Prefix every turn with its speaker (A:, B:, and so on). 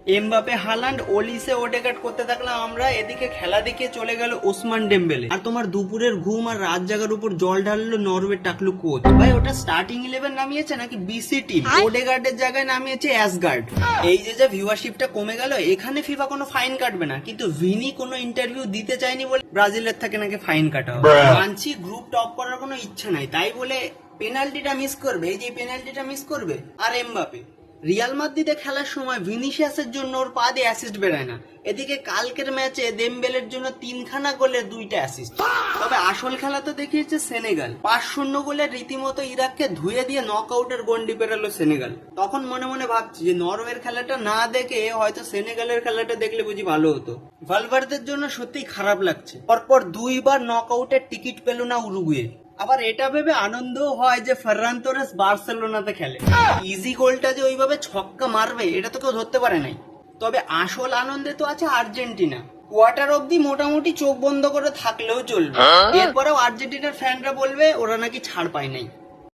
A: Mbappe, Haaland, Olise, Odegaard করতে থাকলাম আমরা, এদিকে খেলা দেখে চলে গেল ওসমান ডেম্বেলে। আর তোমার দুপুরের ঘুম আর রাত জাগার উপর জল ঢাললো নরওয়ে টাকলু কোচ। ভাই ওটা স্টার্টিং 11 নামিয়েছে নাকি বিসি টিম? ওডেগার্ডের জায়গায় নামিয়েছে অ্যাসগার্ড। এই যে ভিউয়ারশিপটা কমে গেল, এখানে ফিফা কোনো ফাইন কাটবে না, কিন্তু ভিনি কোনো ইন্টারভিউ দিতে চায়নি বলে ব্রাজিলের থেকে নাকি ফাইন কাটা হবে। মানছি গ্রুপ টপ করার কোনো ইচ্ছা নাই, তাই বলে পেনাল্টিটা মিস করবে, এই যে পেনাল্টিটা মিস করবে। আর এমবাপে রিয়াল মাদ্রিদে খেলার সময় ভিনিসিয়াসের জন্য ওর পা দিয়ে অ্যাসিস্ট বেরোয় না, এদিকে কালকের ম্যাচে দেমবেলের জন্য 3খানা গোলের 2টা অ্যাসিস্ট। তবে আসল খেলা তো দেখিয়েছে সেনেগাল, 5-0 গোলে রীতিমতো ইরাককে ধুয়ে দিয়ে নকআউটের গন্ডি পেরালো সেনেগাল। তখন মনে মনে ভাবছি যে নরওয়ের খেলাটা না দেখে হয়তো সেনেগালের খেলাটা দেখলে বুঝি ভালো হতো। ভালভার্দের জন্য সত্যিই খারাপ লাগছে, পরপর 2বার নকআউটের টিকিট পেল না উরুগুয়ে। আবার এটা ভেবে আনন্দ হয় যে ফাররান তোরেস বার্সেলোনাতে খেলে, ইজি গোলটা যে ওইভাবে ছক্কা মারবে এটা তো কেউ ধরতে পারে নাই। তবে আসল আনন্দে তো আছে আর্জেন্টিনা, কোয়ার্টার অবধি মোটামুটি চোখ বন্ধ করে থাকলেও চলবে, এরপরেও আর্জেন্টিনার ফ্যানরা বলবে ওরা নাকি ছাড় পায় নাই।